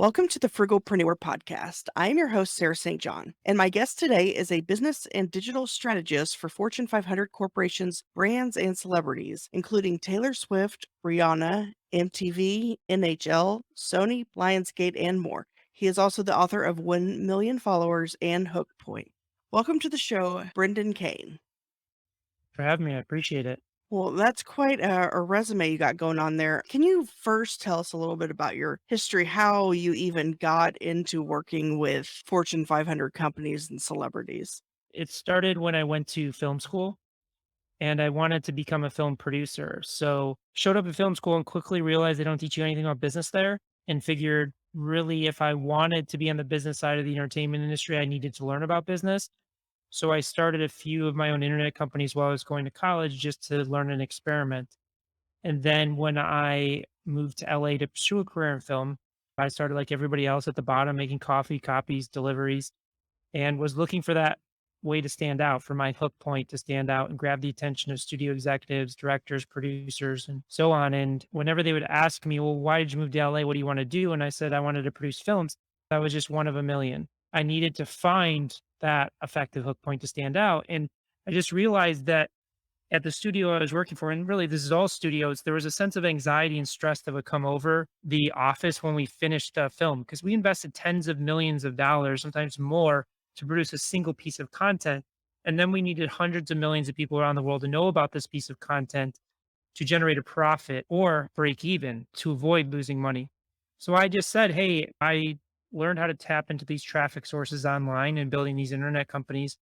Welcome to the Frugalpreneur podcast. I am your host, Sarah St. John, and my guest today is a business and digital strategist for Fortune 500 corporations, brands, and celebrities, including Taylor Swift, Rihanna, MTV, NHL, Sony, Lionsgate, and more. He is also the author of 1 Million Followers and Hook Point. Welcome to the show, Brendan Kane. For having me. I appreciate it. Well, that's quite a resume you got going on there. Can you first tell us a little bit about your history, how you even got into working with Fortune 500 companies and celebrities? It started when I went to film school and I wanted to become a film producer. So showed up at film school and quickly realized they don't teach you anything about business there and figured really if I wanted to be on the business side of the entertainment industry, I needed to learn about business. So I started a few of my own internet companies while I was going to college just to learn and experiment. And then when I moved to LA to pursue a career in film, I started like everybody else at the bottom, making coffee, copies, deliveries, and was looking for that way to stand out, for my hook point to stand out and grab the attention of studio executives, directors, producers, and so on. And whenever they would ask me, well, why did you move to LA? What do you want to do? And I said, I wanted to produce films. That was just one of a million. I needed to find that effective hook point to stand out. And I just realized that at the studio I was working for, and really this is all studios, there was a sense of anxiety and stress that would come over the office when we finished a film because we invested tens of millions of dollars, sometimes more, to produce a single piece of content. And then we needed hundreds of millions of people around the world to know about this piece of content to generate a profit or break even to avoid losing money. So I just said, hey, I learned how to tap into these traffic sources online and building these internet companies.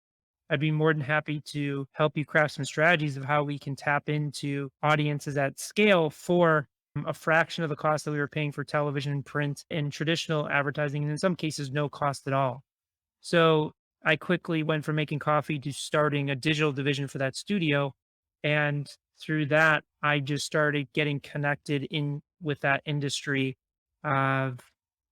I'd be more than happy to help you craft some strategies of how we can tap into audiences at scale for a fraction of the cost that we were paying for television, print, and traditional advertising, and in some cases, no cost at all. So I quickly went from making coffee to starting a digital division for that studio. And through that, I just started getting connected in with that industry of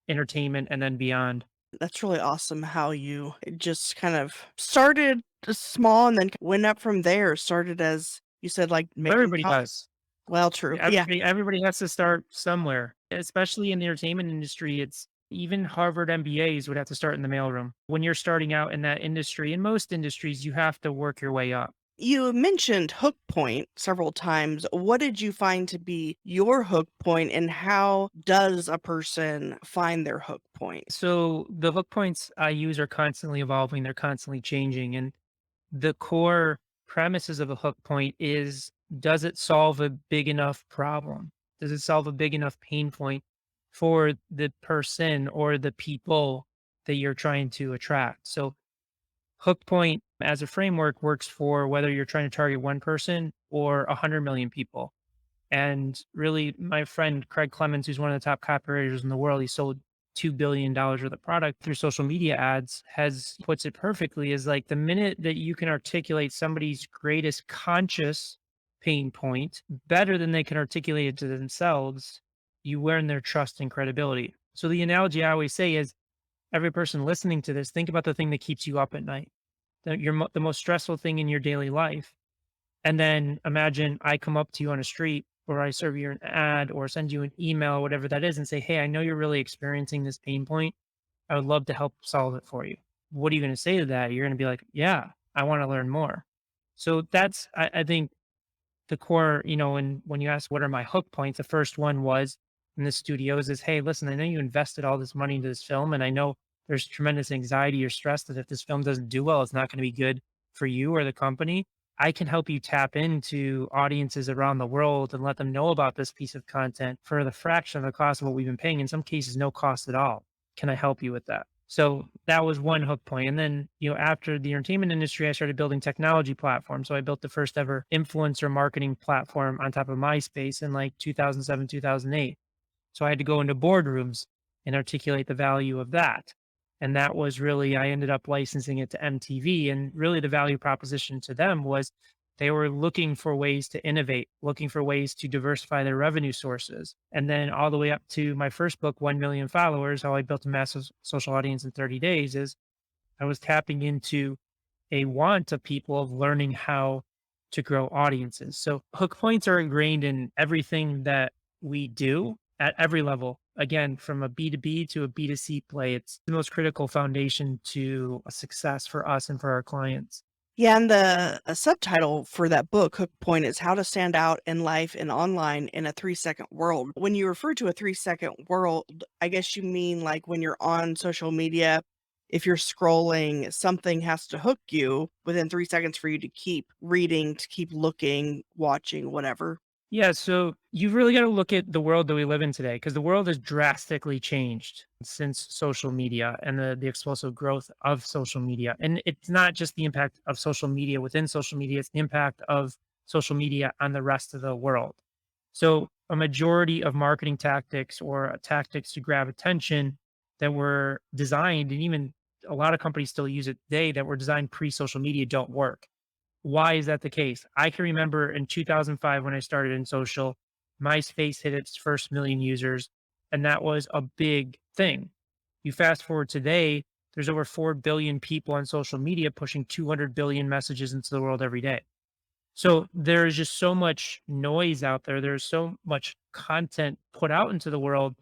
entertainment and then beyond. That's really awesome how you just kind of started small and then went up from there. Started as you said, like making Everybody coffee. does. Well, true. Yeah. Everybody has to start somewhere, especially in the entertainment industry. It's even Harvard MBAs would have to start in the mailroom. When you're starting out in that industry, in most industries, you have to work your way up. You mentioned hook point several times. What did you find to be your hook point, and how does a person find their hook point? So the hook points I use are constantly evolving, they're constantly changing. And the core premises of a hook point is, does it solve a big enough problem? Does it solve a big enough pain point for the person or the people that you're trying to attract? So hook point as a framework works for whether you're trying to target one person or 100 million people. And really, my friend Craig Clemens, who's one of the top copywriters in the world, he sold $2 billion worth of product through social media ads, has puts it perfectly is like the minute that you can articulate somebody's greatest conscious pain point better than they can articulate it to themselves, you earn their trust and credibility. So the analogy I always say is every person listening to this, think about the thing that keeps you up at night, the most stressful thing in your daily life. And then imagine I come up to you on a street or I serve you an ad or send you an email or whatever that is and say, hey, I know you're really experiencing this pain point. I would love to help solve it for you. What are you going to say to that? You're going to be like, yeah, I want to learn more. So that's, I think, the core, and when you ask what are my hook points, the first one was in the studios is, hey, listen, I know you invested all this money into this film, and I know there's tremendous anxiety or stress that if this film doesn't do well, it's not going to be good for you or the company. I can help you tap into audiences around the world and let them know about this piece of content for the fraction of the cost of what we've been paying. In some cases, no cost at all. Can I help you with that? So that was one hook point. And then, after the entertainment industry, I started building technology platforms. So I built the first ever influencer marketing platform on top of MySpace in like 2007, 2008. So I had to go into boardrooms and articulate the value of that. And that was really, I ended up licensing it to MTV. And really the value proposition to them was they were looking for ways to innovate, looking for ways to diversify their revenue sources. And then all the way up to my first book, 1 Million Followers, how I built a massive social audience in 30 days, is I was tapping into a want of people of learning how to grow audiences. So hook points are ingrained in everything that we do. at every level. Again, from a B2B to a B2C play, it's the most critical foundation to a success for us and for our clients. Yeah, and the subtitle for that book, Hook Point, is How to Stand Out in Life and Online in a 3-Second World. When you refer to a 3-second world, I guess you mean like when you're on social media, if you're scrolling, something has to hook you within 3 seconds for you to keep reading, to keep looking, watching, whatever. Yeah, so you've really got to look at the world that we live in today because the world has drastically changed since social media and the explosive growth of social media. And it's not just the impact of social media within social media, it's the impact of social media on the rest of the world. So a majority of marketing tactics or tactics to grab attention that were designed, and even a lot of companies still use it today that were designed pre-social media don't work. Why is that the case? I can remember in 2005 when I started in social, MySpace hit its first million users, and that was a big thing. You fast forward today, there's over 4 billion people on social media pushing 200 billion messages into the world every day. So there's just so much noise out there. There's so much content put out into the world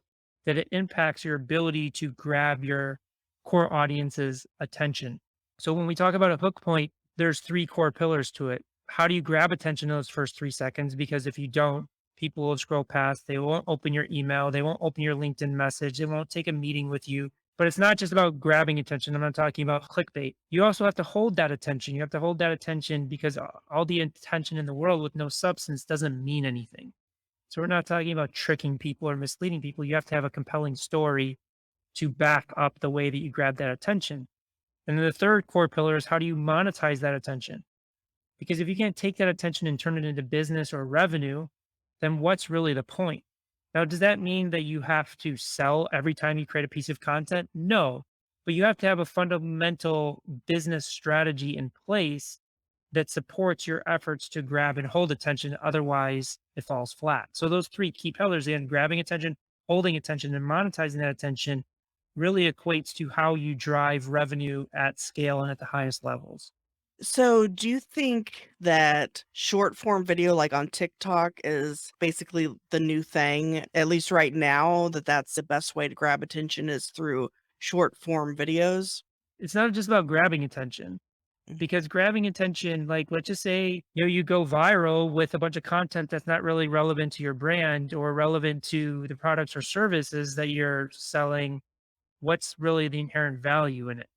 that it impacts your ability to grab your core audience's attention. So when we talk about a hook point, there's three core pillars to it. How do you grab attention in those first 3 seconds? Because if you don't, people will scroll past. They won't open your email. They won't open your LinkedIn message. They won't take a meeting with you. But it's not just about grabbing attention. I'm not talking about clickbait. You also have to hold that attention. You have to hold that attention because all the attention in the world with no substance doesn't mean anything. So we're not talking about tricking people or misleading people. You have to have a compelling story to back up the way that you grab that attention. And then the third core pillar is how do you monetize that attention? Because if you can't take that attention and turn it into business or revenue, then what's really the point? Now, does that mean that you have to sell every time you create a piece of content? No, but you have to have a fundamental business strategy in place that supports your efforts to grab and hold attention. Otherwise, it falls flat. So, those three key pillars, again, grabbing attention, holding attention, and monetizing that attention really equates to how you drive revenue at scale and at the highest levels. So, do you think that short form video, like on TikTok, is basically the new thing, at least right now, that that's the best way to grab attention is through short form videos? It's not just about grabbing attention Mm. because grabbing attention, like let's just say, you go viral with a bunch of content that's not really relevant to your brand or relevant to the products or services that you're selling. What's really the inherent value in it?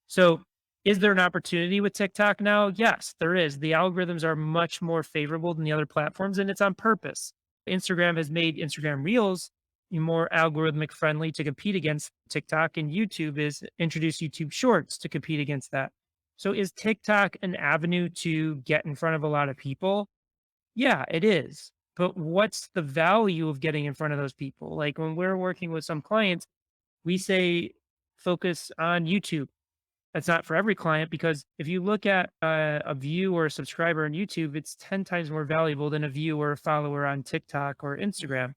So, is there an opportunity with TikTok now? Yes, there is. The algorithms are much more favorable than the other platforms, and it's on purpose. Instagram has made Instagram Reels more algorithmic friendly to compete against TikTok, and YouTube is introduced YouTube Shorts to compete against that. So, is TikTok an avenue to get in front of a lot of people? Yeah, it is. But what's the value of getting in front of those people? Like when we're working with some clients, we say focus on YouTube. That's not for every client because if you look at a view or a subscriber on YouTube, it's 10 times more valuable than a view or a follower on TikTok or Instagram.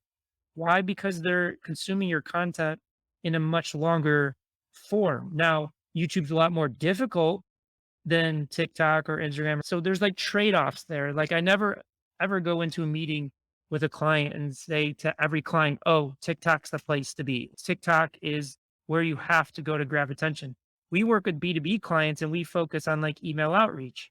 Why? Because they're consuming your content in a much longer form. Now, YouTube's a lot more difficult than TikTok or Instagram. So there's like trade-offs there. Like I never ever go into a meeting with a client and say to every client, "Oh, TikTok's the place to be. TikTok is where you have to go to grab attention." We work with B2B clients and we focus on like email outreach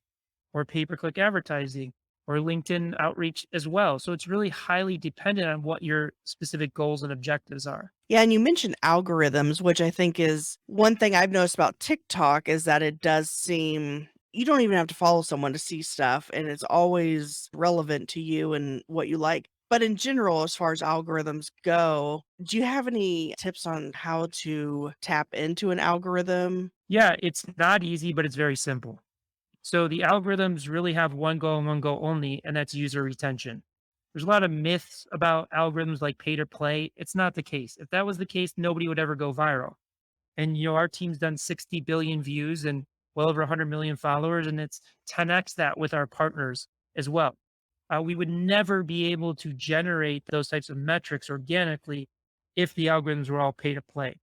or pay-per-click advertising or LinkedIn outreach as well. So it's really highly dependent on what your specific goals and objectives are. Yeah, and you mentioned algorithms, which I think is one thing I've noticed about TikTok is that it does seem you don't even have to follow someone to see stuff, and it's always relevant to you and what you like. But in general, as far as algorithms go, do you have any tips on how to tap into an algorithm? Yeah, it's not easy, but it's very simple. So the algorithms really have one goal and one goal only, and that's user retention. There's a lot of myths about algorithms like pay to play. It's not the case. If that was the case, nobody would ever go viral. And our team's done 60 billion views and well over 100 million followers, and it's 10x that with our partners as well. We would never be able to generate those types of metrics organically if the algorithms were all pay to play.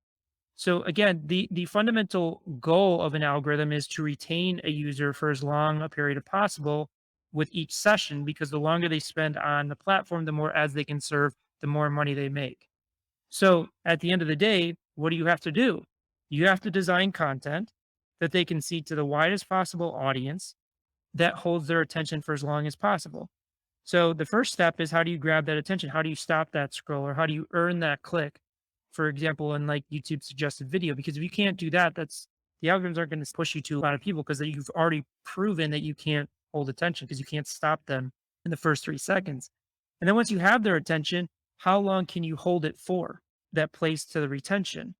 So again, the fundamental goal of an algorithm is to retain a user for as long a period as possible with each session, because the longer they spend on the platform, the more ads they can serve, the more money they make. So at the end of the day, what do you have to do? You have to design content that they can see to the widest possible audience that holds their attention for as long as possible. So the first step is, how do you grab that attention? How do you stop that scroll, or how do you earn that click? For example, in like YouTube suggested video, because if you can't do that, that's the algorithms aren't going to push you to a lot of people, because you've already proven that you can't hold attention because you can't stop them in the first 3 seconds. And then once you have their attention, how long can you hold it for? That plays to the retention.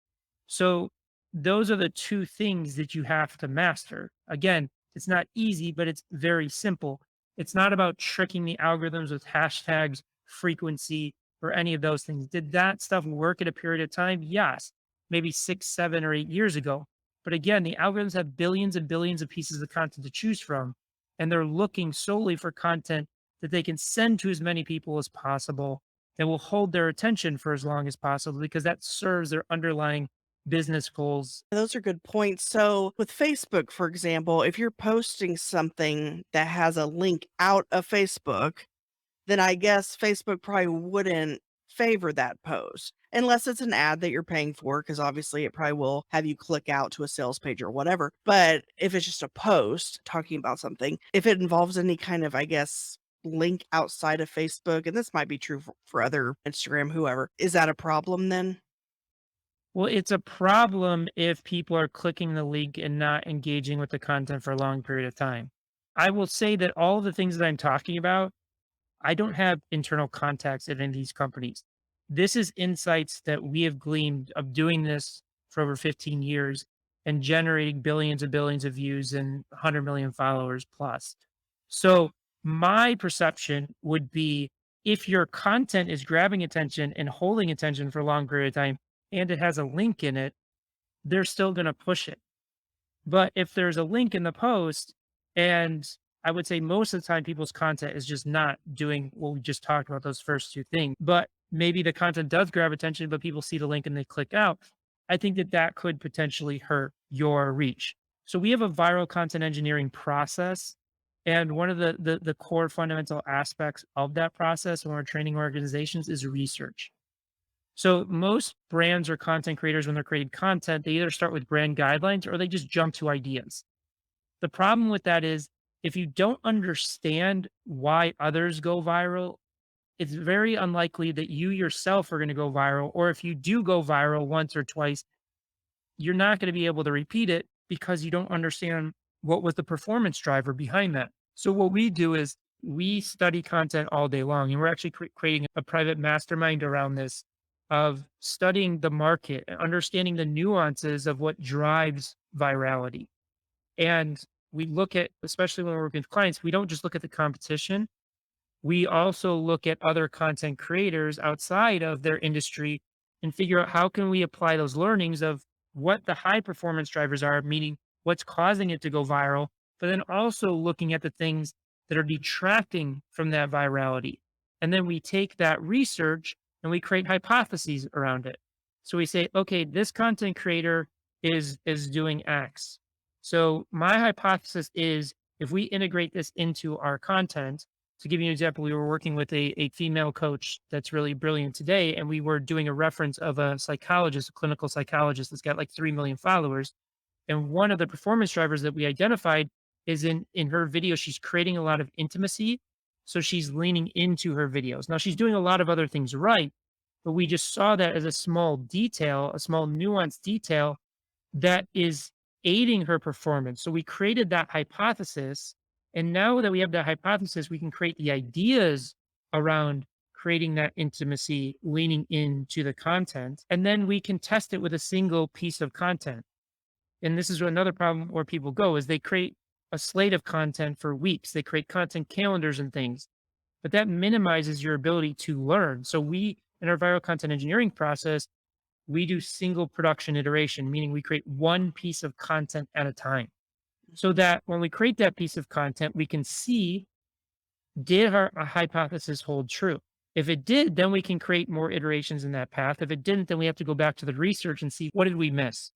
So those are the two things that you have to master. Again, it's not easy, but it's very simple. It's not about tricking the algorithms with hashtags, frequency, or any of those things. Did that stuff work at a period of time? Yes, maybe 6, 7, or 8 years ago. But again, the algorithms have billions and billions of pieces of content to choose from, and they're looking solely for content that they can send to as many people as possible that will hold their attention for as long as possible, because that serves their underlying business goals. Those are good points. So, with Facebook, for example, if you're posting something that has a link out of Facebook, then I guess Facebook probably wouldn't favor that post unless it's an ad that you're paying for, because obviously it probably will have you click out to a sales page or whatever. But if it's just a post talking about something, if it involves any kind of, I guess, link outside of Facebook, and this might be true for other Instagram, whoever, is that a problem then? Well, it's a problem if people are clicking the link and not engaging with the content for a long period of time. I will say that all of the things that I'm talking about, I don't have internal contacts at any of these companies. This is insights that we have gleaned of doing this for over 15 years and generating billions and billions of views and 100 million followers plus. So, my perception would be, if your content is grabbing attention and holding attention for a long period of time and it has a link in it, they're still going to push it. But if there's a link in the post, and I would say most of the time people's content is just not doing what we just talked about, those first two things, but maybe the content does grab attention, but people see the link and they click out. I think that that could potentially hurt your reach. So we have a viral content engineering process. And one of the core fundamental aspects of that process when we're training organizations is research. So most brands or content creators, when they're creating content, they either start with brand guidelines or they just jump to ideas. The problem with that is, if you don't understand why others go viral, it's very unlikely that you yourself are going to go viral. Or if you do go viral once or twice, you're not going to be able to repeat it because you don't understand what was the performance driver behind that. So what we do is we study content all day long, and we're actually creating a private mastermind around this, of studying the market and understanding the nuances of what drives virality. And we look at, especially when we're working with clients, we don't just look at the competition. We also look at other content creators outside of their industry and figure out how can we apply those learnings of what the high performance drivers are, meaning what's causing it to go viral, but then also looking at the things that are detracting from that virality. And then we take that research and we create hypotheses around it. So we say, okay, this content creator is doing X. So my hypothesis is, if we integrate this into our content, to give you an example, we were working with a female coach that's really brilliant today, and we were doing a reference of a psychologist, a clinical psychologist that's got like 3 million followers. And one of the performance drivers that we identified is in her video, she's creating a lot of intimacy. So she's leaning into her videos. Now she's doing a lot of other things right, but we just saw that as a small detail, a small nuanced detail that is aiding her performance. So we created that hypothesis. And now that we have that hypothesis, we can create the ideas around creating that intimacy, leaning into the content. And then we can test it with a single piece of content. And this is another problem where people go, is they create a slate of content for weeks. They create content calendars and things, but that minimizes your ability to learn. So we, in our viral content engineering process, we do single production iteration, meaning we create one piece of content at a time. So that when we create that piece of content, we can see, did our hypothesis hold true? If it did, then we can create more iterations in that path. If it didn't, then we have to go back to the research and see, what did we miss?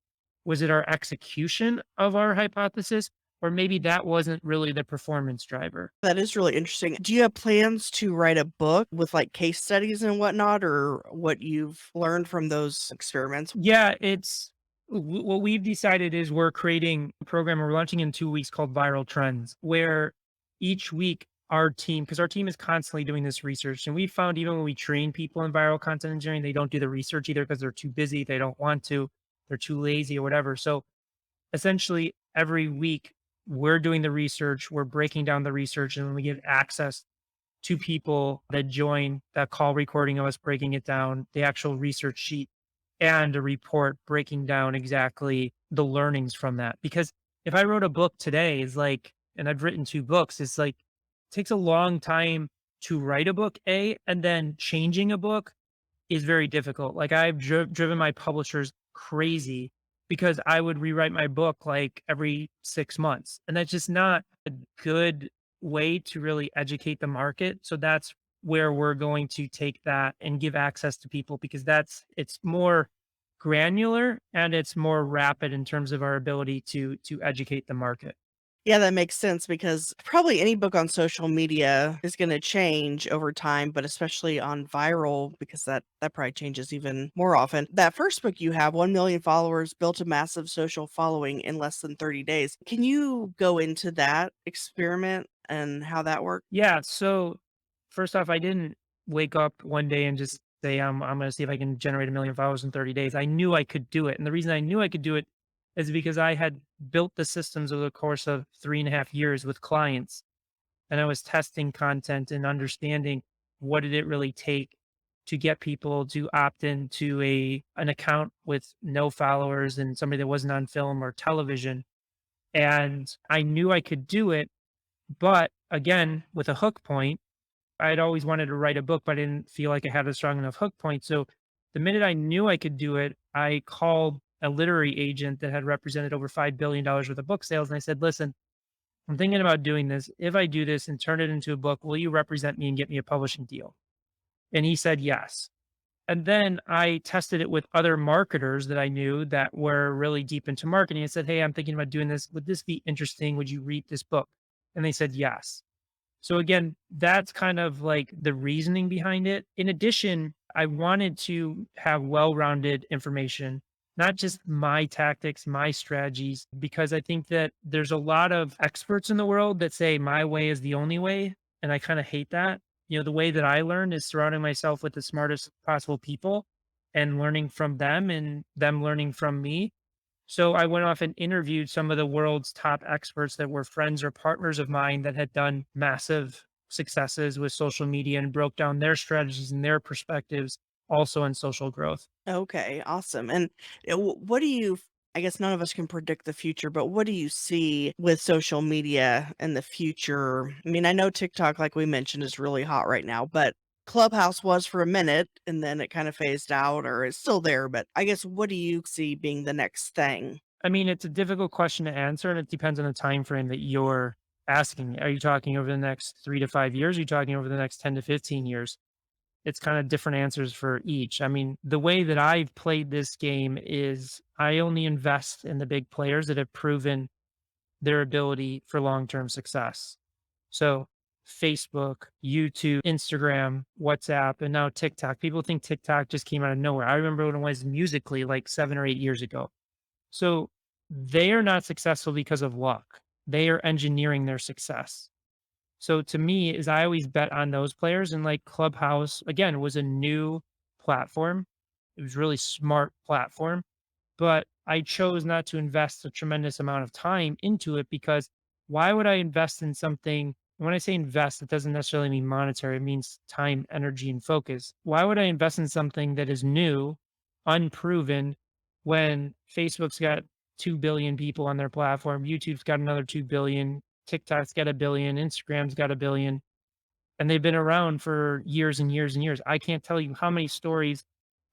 Was it our execution of our hypothesis? or maybe that wasn't really the performance driver. That is really interesting. Do you have plans to write a book with, like, case studies and whatnot, or what you've learned from those experiments? Yeah, what we've decided is we're creating a program we're launching in 2 weeks called Viral Trends, where each week our team, because our team is constantly doing this research, and we found even when we train people in viral content engineering, they don't do the research either because they're too busy, they don't want to, they're too lazy or whatever. So essentially, every week we're doing the research, we're breaking down the research, and then we give access to people that join that call recording of us breaking it down, the actual research sheet, and a report breaking down exactly the learnings from that. Because if I wrote a book today, is like, and I've written 2 books, it's like, it takes a long time to write a book, A, and then changing a book is very difficult. Like I've driven my publishers crazy because I would rewrite my book like every 6 months. And that's just not a good way to really educate the market. So that's where we're going to take that and give access to people because it's more granular and it's more rapid in terms of our ability to educate the market. Yeah, that makes sense because probably any book on social media is gonna change over time, but especially on viral because that probably changes even more often. That first book you have, 1,000,000 followers, built a massive social following in less than 30 days. Can you go into that experiment and how that worked? Yeah. So first off, I didn't wake up one day and just say, I'm going to see if I can generate 1,000,000 followers in 30 days. I knew I could do it. And the reason I knew I could do it is because I had built the systems over the course of 3.5 years with clients. And I was testing content and understanding what did it really take to get people to opt into an account with no followers and somebody that wasn't on film or television. And I knew I could do it. But again, with a hook point, I'd always wanted to write a book, but I didn't feel like I had a strong enough hook point. So the minute I knew I could do it, I called a literary agent that had represented over $5 billion worth of book sales. And I said, listen, I'm thinking about doing this. If I do this and turn it into a book, will you represent me and get me a publishing deal? And he said yes. And then I tested it with other marketers that I knew that were really deep into marketing. I said, hey, I'm thinking about doing this. Would this be interesting? Would you read this book? And they said yes. So again, that's kind of like the reasoning behind it. In addition, I wanted to have well-rounded information, not just my tactics, my strategies, because I think that there's a lot of experts in the world that say my way is the only way. And I kind of hate that. The way that I learn is surrounding myself with the smartest possible people and learning from them and them learning from me. So I went off and interviewed some of the world's top experts that were friends or partners of mine that had done massive successes with social media and broke down their strategies and their perspectives also on social growth. Okay, awesome. And what do you, I guess none of us can predict the future, but what do you see with social media in the future? I mean, I know TikTok, like we mentioned, is really hot right now, but Clubhouse was for a minute and then it kind of phased out or it's still there. But I guess what do you see being the next thing? I mean, it's a difficult question to answer and it depends on the time frame that you're asking. Are you talking over the next 3 to 5 years? Are you talking over the next 10 to 15 years? It's kind of different answers for each. I mean, the way that I've played this game is I only invest in the big players that have proven their ability for long-term success. So Facebook, YouTube, Instagram, WhatsApp, and now TikTok. People think TikTok just came out of nowhere. I remember when it was Musically like 7 or 8 years ago. So they are not successful because of luck. They are engineering their success. So to me, is I always bet on those players and like Clubhouse again was a new platform. It was really smart platform, but I chose not to invest a tremendous amount of time into it because why would I invest in something? When I say invest, it doesn't necessarily mean monetary, it means time, energy, and focus. Why would I invest in something that is new, unproven, when Facebook's got 2 billion people on their platform, YouTube's got another 2 billion, TikTok's got a billion, Instagram's got a billion, and they've been around for years and years and years. I can't tell you how many stories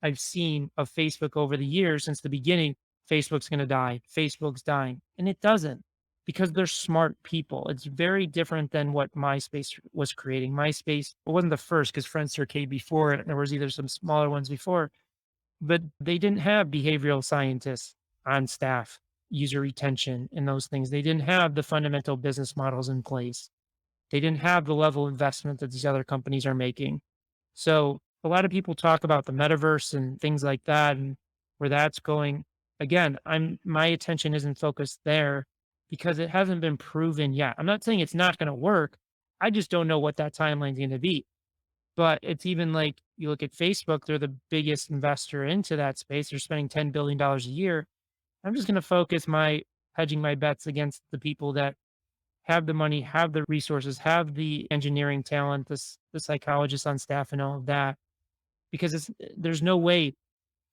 I've seen of Facebook over the years since the beginning. Facebook's going to die. Facebook's dying. And it doesn't because they're smart people. It's very different than what MySpace was creating. MySpace wasn't the first because Friendster came before it. There was either some smaller ones before, but they didn't have behavioral scientists on staff. user retention and those things. They didn't have the fundamental business models in place. They didn't have the level of investment that these other companies are making. So a lot of people talk about the metaverse and things like that and where that's going. Again, my attention isn't focused there because it hasn't been proven yet. I'm not saying it's not going to work. I just don't know what that timeline's going to be. But it's even like you look at Facebook, they're the biggest investor into that space. They're spending $10 billion a year. I'm just going to focus my hedging my bets against the people that have the money, have the resources, have the engineering talent, the psychologists on staff and all of that, because there's no way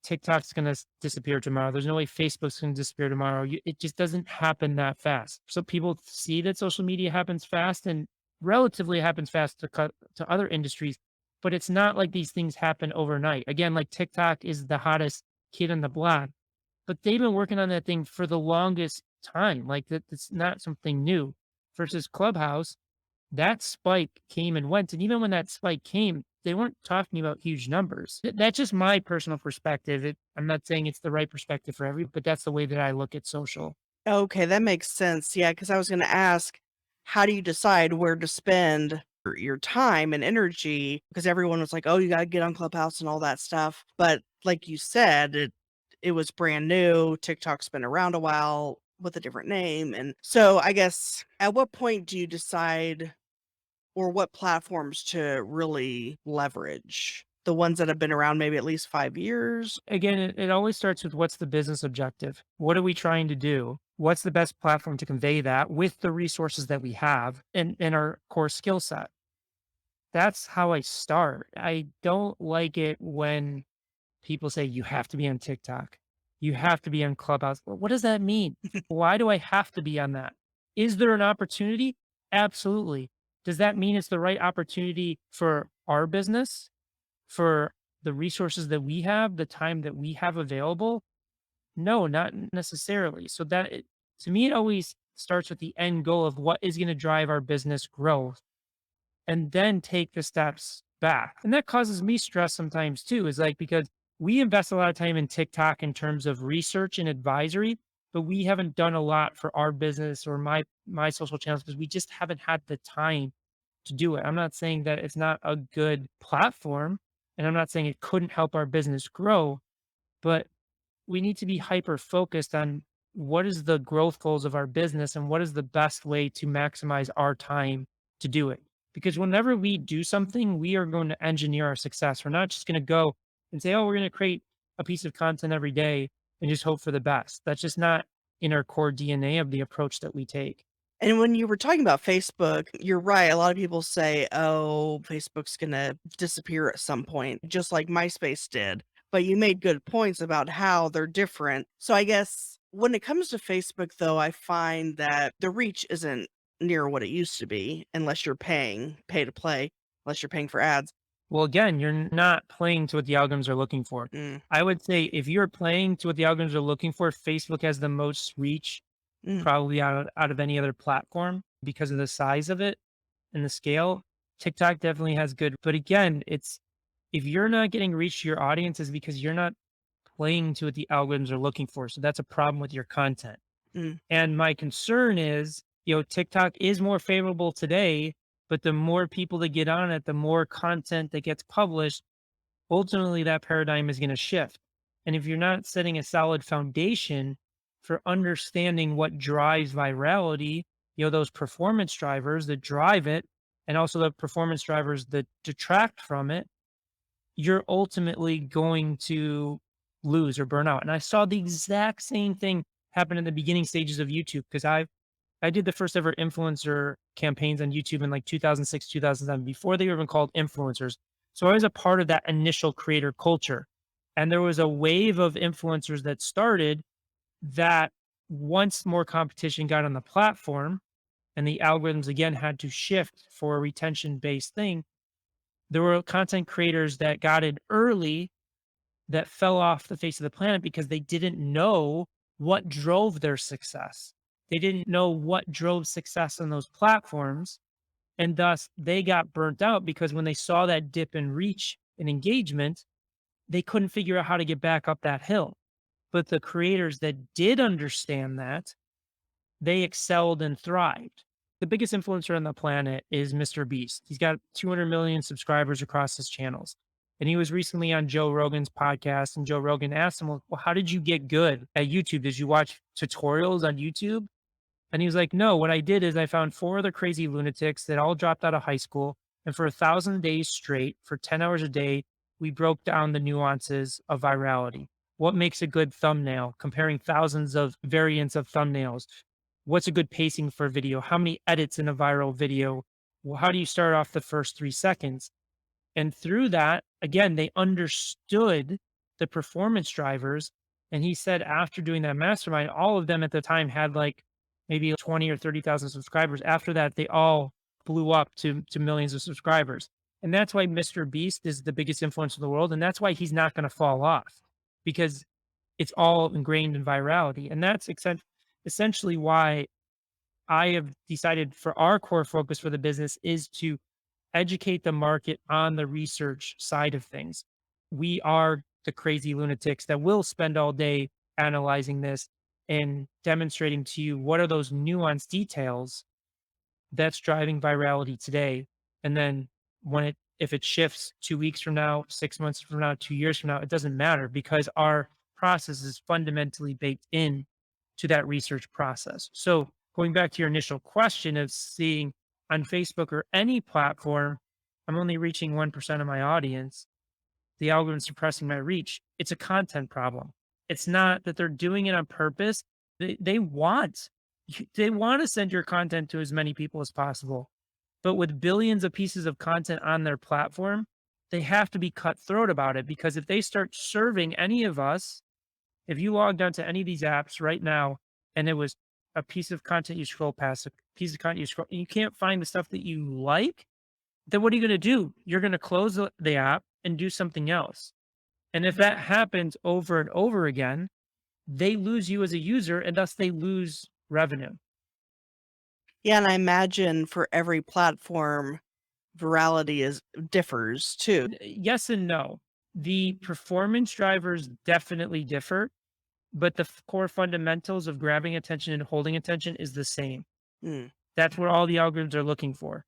TikTok's gonna disappear tomorrow. There's no way Facebook's gonna disappear tomorrow. It just doesn't happen that fast. So people see that social media happens fast and relatively happens fast to cut to other industries, but it's not like these things happen overnight. Again, like TikTok is the hottest kid on the block, but they've been working on that thing for the longest time. Like that's not something new. Versus Clubhouse, that spike came and went, and even when that spike came, they weren't talking about huge numbers. That's just my personal perspective. I'm not saying it's the right perspective for every, but that's the way that I look at social. Okay, that makes sense. Yeah, because I was gonna ask, how do you decide where to spend your time and energy? Because everyone was like, "Oh, you gotta get on Clubhouse and all that stuff." But like you said, it was brand new. TikTok's been around a while with a different name. And so I guess at what point do you decide or what platforms to really leverage? The ones that have been around maybe at least 5 years? Again, it always starts with what's the business objective? What are we trying to do? What's the best platform to convey that with the resources that we have and our core skill set? That's how I start. I don't like it when people say you have to be on TikTok. You have to be on Clubhouse. Well, what does that mean? Why do I have to be on that? Is there an opportunity? Absolutely. Does that mean it's the right opportunity for our business, for the resources that we have, the time that we have available? No, not necessarily. So to me, it always starts with the end goal of what is going to drive our business growth and then take the steps back. And that causes me stress sometimes too, is like because we invest a lot of time in TikTok in terms of research and advisory, but we haven't done a lot for our business or my social channels because we just haven't had the time to do it. I'm not saying that it's not a good platform, and I'm not saying it couldn't help our business grow, but we need to be hyper focused on what is the growth goals of our business and what is the best way to maximize our time to do it. Because whenever we do something, we are going to engineer our success. We're not just going to go and say, oh, we're going to create a piece of content every day and just hope for the best. That's just not in our core DNA of the approach that we take. And when you were talking about Facebook, you're right. A lot of people say, "Oh, Facebook's gonna disappear at some point, just like MySpace did." But you made good points about how they're different. So I guess when it comes to Facebook, though, I find that the reach isn't near what it used to be unless you're pay to play, unless you're paying for ads. Well, again, you're not playing to what the algorithms are looking for. Mm, I would say if you're playing to what the algorithms are looking for, Facebook has the most reach mm. probably out of any other platform because of the size of it and the scale. TikTok definitely has good, but again, it's if you're not getting reach to your audience is because you're not playing to what the algorithms are looking for. So that's a problem with your content. Mm. And my concern is, TikTok is more favorable today, but the more people that get on it, the more content that gets published, ultimately that paradigm is going to shift. And if you're not setting a solid foundation for understanding what drives virality, those performance drivers that drive it, and also the performance drivers that detract from it, you're ultimately going to lose or burn out. And I saw the exact same thing happen in the beginning stages of YouTube because I did the first ever influencer campaigns on YouTube in like 2006, 2007, before they were even called influencers. So I was a part of that initial creator culture. And there was a wave of influencers that started that once more competition got on the platform and the algorithms again had to shift for a retention based thing, there were content creators that got in early that fell off the face of the planet because they didn't know what drove their success. They didn't know what drove success on those platforms. And thus they got burnt out because when they saw that dip in reach and engagement, they couldn't figure out how to get back up that hill. But the creators that did understand that, they excelled and thrived. The biggest influencer on the planet is Mr. Beast. He's got 200 million subscribers across his channels. And he was recently on Joe Rogan's podcast, and Joe Rogan asked him, well, how did you get good at YouTube? Did you watch tutorials on YouTube? And he was like, no, what I did is I found four other crazy lunatics that all dropped out of high school. And for 1,000 days straight, for 10 hours a day, we broke down the nuances of virality. What makes a good thumbnail? Comparing thousands of variants of thumbnails. What's a good pacing for a video? How many edits in a viral video? Well, how do you start off the first 3 seconds? And through that, again, they understood the performance drivers. And he said after doing that mastermind, all of them at the time had like maybe 20 or 30,000 subscribers. After that, they all blew up to millions of subscribers. And that's why Mr. Beast is the biggest influencer in the world. And that's why he's not going to fall off because it's all ingrained in virality. And that's essentially why I have decided for our core focus for the business is to educate the market on the research side of things. We are the crazy lunatics that will spend all day analyzing this and demonstrating to you what are those nuanced details that's driving virality today. And then if it shifts 2 weeks from now, 6 months from now, 2 years from now, it doesn't matter because our process is fundamentally baked in to that research process. So going back to your initial question of seeing on Facebook or any platform, I'm only reaching 1% of my audience. The algorithm's suppressing my reach. It's a content problem. It's not that they're doing it on purpose. They want they want to send your content to as many people as possible. But with billions of pieces of content on their platform, they have to be cutthroat about it because if they start serving any of us, if you logged onto any of these apps right now and it was a piece of content you scroll past, a piece of content you scroll, and you can't find the stuff that you like, then what are you going to do? You're going to close the app and do something else. And if that happens over and over again, they lose you as a user and thus they lose revenue. Yeah, and I imagine for every platform, virality is differs too. Yes and no. The performance drivers definitely differ, but the core fundamentals of grabbing attention and holding attention is the same. Mm. That's what all the algorithms are looking for.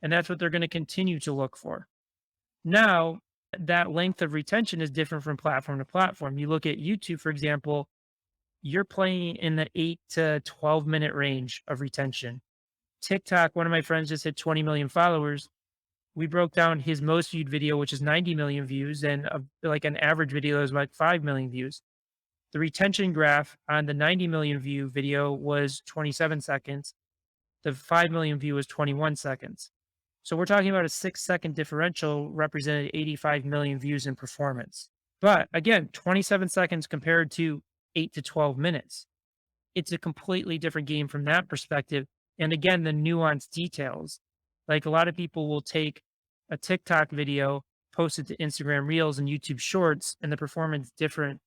And that's what they're going to continue to look for. Now, that length of retention is different from platform to platform. You look at YouTube, for example, you're playing in the 8 to 12 minute range of retention. TikTok, one of my friends just hit 20 million followers. We broke down his most viewed video, which is 90 million views, and like an average video is like 5 million views. The retention graph on the 90 million view video was 27 seconds. The 5 million view was 21 seconds. So we're talking about a 6 second differential represented 85 million views in performance. But again, 27 seconds compared to 8 to 12 minutes. It's a completely different game from that perspective. And again, the nuanced details. Like a lot of people will take a TikTok video, post it to Instagram Reels and YouTube Shorts, and the performance different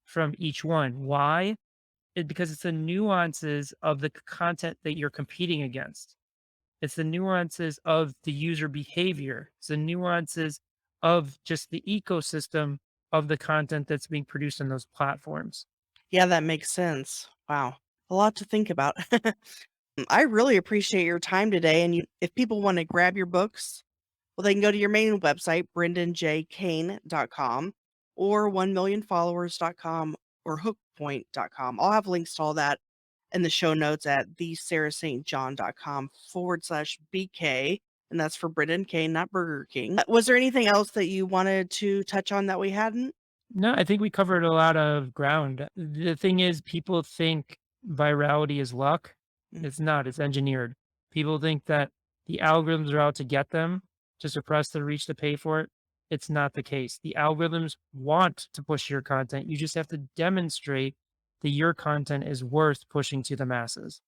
from each one. Why? Because it's the nuances of the content that you're competing against. It's the nuances of the user behavior. It's the nuances of just the ecosystem of the content that's being produced on those platforms. Yeah, that makes sense. Wow. A lot to think about. I really appreciate your time today. And if people want to grab your books, well, they can go to your main website, brendanjkane.com or 1millionfollowers.com or hookpoint.com. I'll have links to all that in the show notes at thesarahstjohn.com/BK. And that's for Brendan Kane, not Burger King. Was there anything else that you wanted to touch on that we hadn't? No, I think we covered a lot of ground. The thing is, people think virality is luck. Mm, It's not, it's engineered. People think that the algorithms are out to get them, to suppress the reach to pay for it. It's not the case. The algorithms want to push your content. You just have to demonstrate that your content is worth pushing to the masses.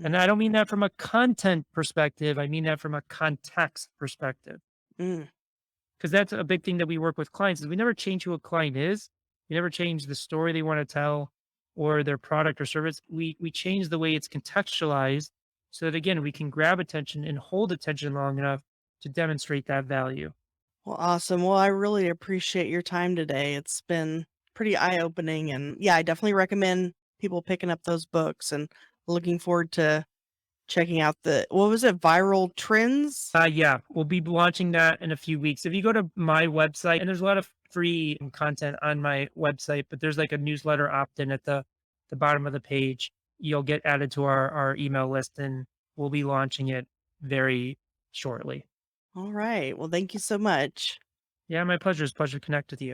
mm, And I don't mean that from a content perspective, I mean that from a context perspective. mm. Because that's a big thing that we work with clients is we never change who a client is. We never change the story they want to tell or their product or service. We change the way it's contextualized so that again we can grab attention and hold attention long enough to demonstrate that value. Well, awesome. Well, I really appreciate your time today. It's been pretty eye opening. And yeah, I definitely recommend people picking up those books and looking forward to checking out what was it, Viral Trends? Yeah, we'll be launching that in a few weeks. If you go to my website, and there's a lot of free content on my website, but there's like a newsletter opt-in at the bottom of the page. You'll get added to our email list, and we'll be launching it very shortly. All right. Well, thank you so much. Yeah, my pleasure. It's a pleasure to connect with you.